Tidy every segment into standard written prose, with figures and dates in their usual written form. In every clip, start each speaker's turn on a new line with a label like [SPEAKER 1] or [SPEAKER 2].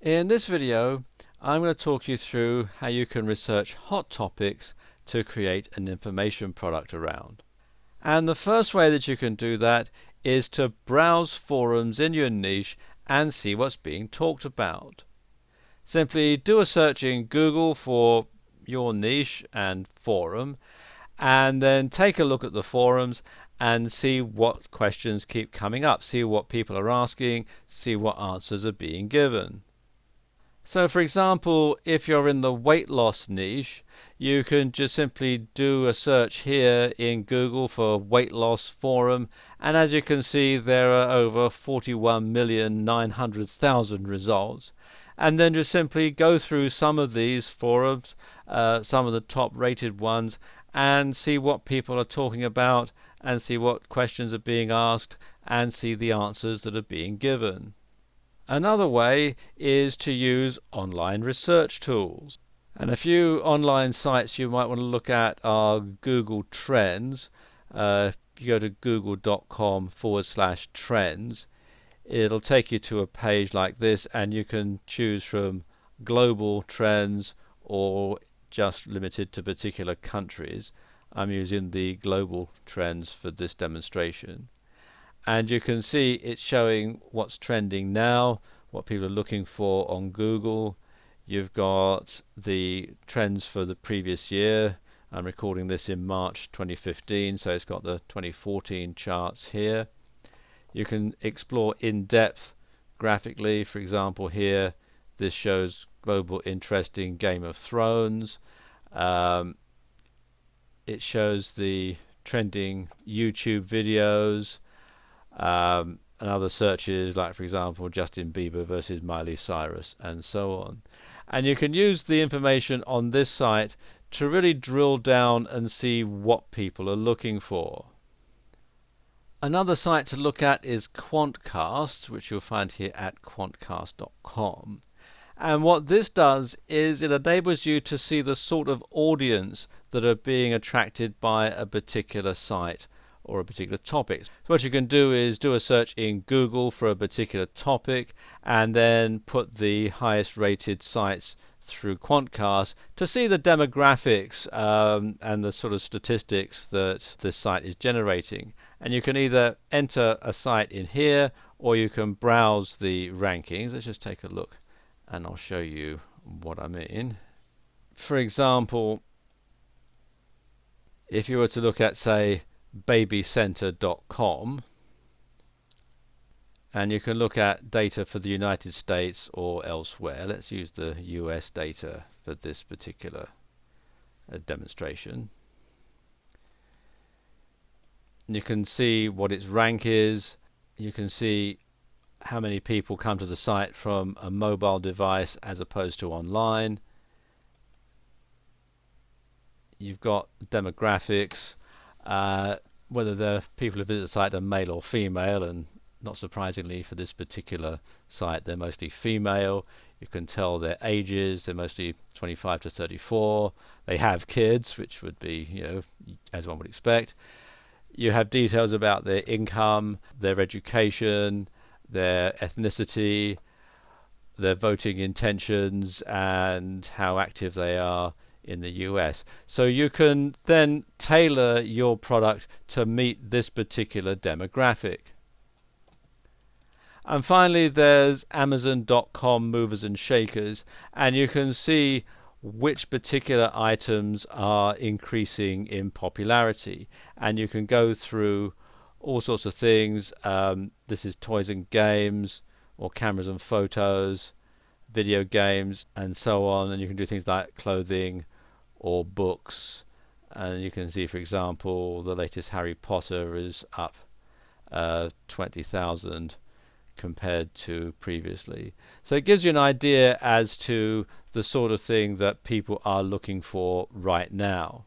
[SPEAKER 1] In this video, I'm going to talk you through how you can research hot topics to create an information product around. And the first way that you can do that is to browse forums in your niche and see what's being talked about. Simply do a search in Google for your niche and forum, and then take a look at the forums and see what questions keep coming up, see what people are asking, see what answers are being given. So for example, if you're in the weight loss niche, you can just simply do a search here in Google for weight loss forum, and as you can see there are over 41,900,000 results. And then just simply go through some of these forums, some of the top rated ones, and see what people are talking about, and see what questions are being asked, and see the answers that are being given. Another way is to use online research tools. And a few online sites you might want to look at are Google Trends. If you go to google.com/trends, it'll take you to a page like this, and you can choose from global trends or just limited to particular countries. I'm using the global trends for this demonstration. And you can see it's showing what's trending now, what people are looking for on Google. You've got the trends for the previous year. I'm recording this in March 2015, so it's got the 2014 charts here. You can explore in depth graphically. For example, here this shows global interest in Game of Thrones. It shows the trending YouTube videos, and other searches, like for example Justin Bieber versus Miley Cyrus, and so on. And you can use the information on this site to really drill down and see what people are looking for. Another site to look at is Quantcast, which you'll find here at quantcast.com. And what this does is it enables you to see the sort of audience that are being attracted by a particular site or a particular topic. So what you can do is do a search in Google for a particular topic, and then put the highest rated sites through Quantcast to see the demographics and the sort of statistics that this site is generating. And you can either enter a site in here, or you can browse the rankings. Let's just take a look and I'll show you what I mean. For example, if you were to look at, say, babycenter.com, and you can look at data for the United States or elsewhere. Let's use the US data for this particular demonstration. And you can see what its rank is. You can see how many people come to the site from a mobile device as opposed to online. You've got demographics, whether the people who visit the site are male or female, and not surprisingly for this particular site they're mostly female. You can tell their ages, they're mostly 25 to 34. They have kids, which would be, as one would expect. You have details about their income, their education, their ethnicity, their voting intentions, and how active they are in the US. So you can then tailor your product to meet this particular demographic. And finally there's Amazon.com movers and shakers, and you can see which particular items are increasing in popularity, and you can go through all sorts of things. This is toys and games, or cameras and photos, video games, and so on. And you can do things like clothing or books. And you can see, for example, the latest Harry Potter is up 20,000 compared to previously. So it gives you an idea as to the sort of thing that people are looking for right now.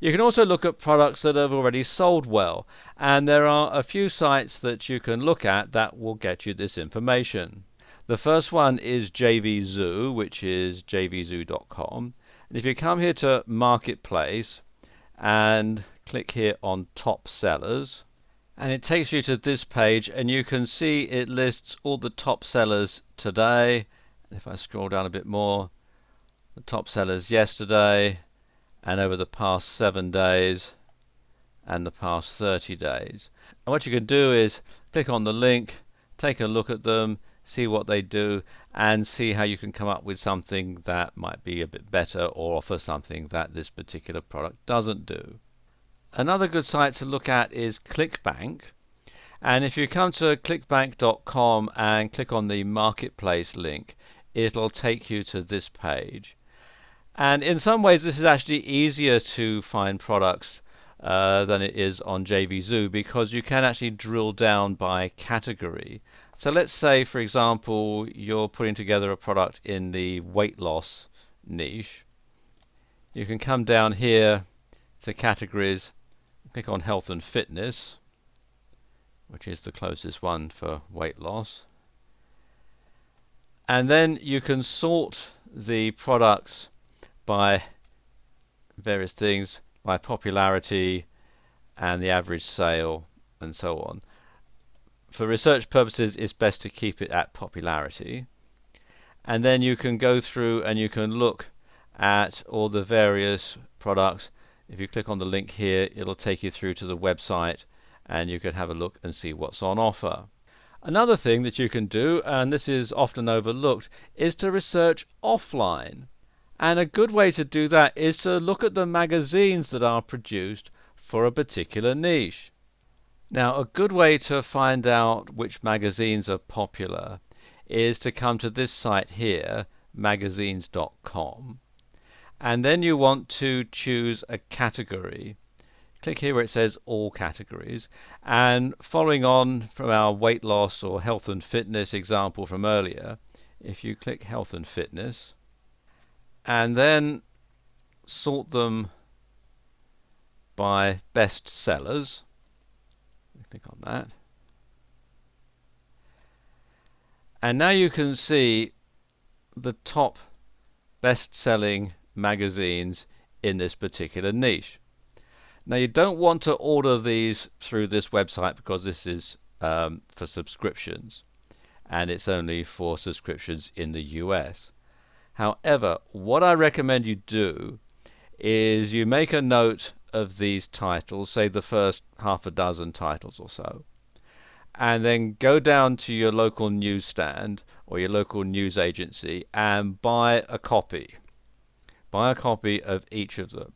[SPEAKER 1] You can also look at products that have already sold well, and there are a few sites that you can look at that will get you this information. The first one is JVZoo, which is jvzoo.com. And if you come here to Marketplace and click here on Top Sellers, And it takes you to this page, and you can see it lists all the top sellers today. If I scroll down a bit more, the top sellers yesterday and over the past 7 days and the past 30 days. And what you can do is click on the link, take a look at them, see what they do, and see how you can come up with something that might be a bit better or offer something that this particular product doesn't do. Another good site to look at is ClickBank. And if you come to clickbank.com and click on the marketplace link, it'll take you to this page. And in some ways this is actually easier to find products than it is on JVZoo, because you can actually drill down by category. So let's say, for example, you're putting together a product in the weight loss niche. You can come down here to categories, click on health and fitness, which is the closest one for weight loss. And then you can sort the products by various things, by popularity and the average sale and so on. For research purposes, it's best to keep it at popularity. And then you can go through and you can look at all the various products. If you click on the link here, it'll take you through to the website and you can have a look and see what's on offer. Another thing that you can do, and this is often overlooked, is to research offline. And a good way to do that is to look at the magazines that are produced for a particular niche. Now, a good way to find out which magazines are popular is to come to this site here, magazines.com. And then you want to choose a category. Click here where it says all categories, and following on from our weight loss or health and fitness example from earlier, if you click health and fitness and then sort them by best sellers, click on that, and now you can see the top best-selling magazines in this particular niche. Now, you don't want to order these through this website because this is for subscriptions, and it's only for subscriptions in the US. However, what I recommend you do is you make a note of these titles, say the first half a dozen titles or so, and then go down to your local newsstand or your local news agency and buy a copy. Buy a copy of each of them.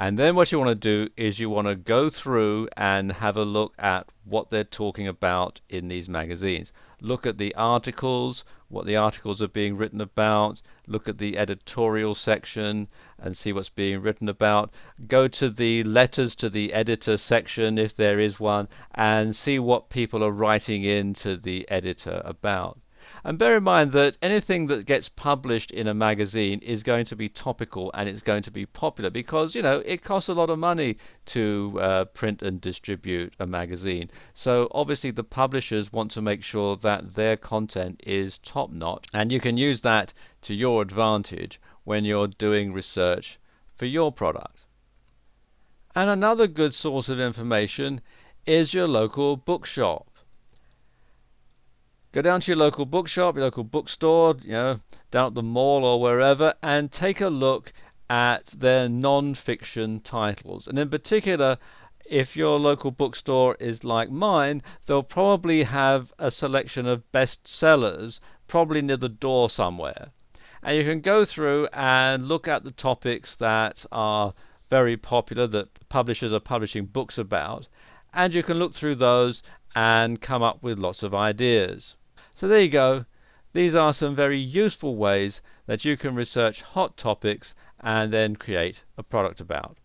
[SPEAKER 1] And then what you want to do is you want to go through and have a look at what they're talking about in these magazines. Look at the articles, what the articles are being written about, look at the editorial section and see what's being written about. Go to the letters to the editor section if there is one, and see what people are writing into the editor about. And bear in mind that anything that gets published in a magazine is going to be topical and it's going to be popular because, you know, it costs a lot of money to print and distribute a magazine. So obviously the publishers want to make sure that their content is top-notch, and you can use that to your advantage when you're doing research for your product. And another good source of information is your local bookshop. Go down to your local bookshop, your local bookstore, you know, down at the mall or wherever, and take a look at their non-fiction titles. And in particular, if your local bookstore is like mine, they'll probably have a selection of bestsellers, probably near the door somewhere. And you can go through and look at the topics that are very popular, that publishers are publishing books about, and you can look through those and come up with lots of ideas. So there you go. These are some very useful ways that you can research hot topics and then create a product about.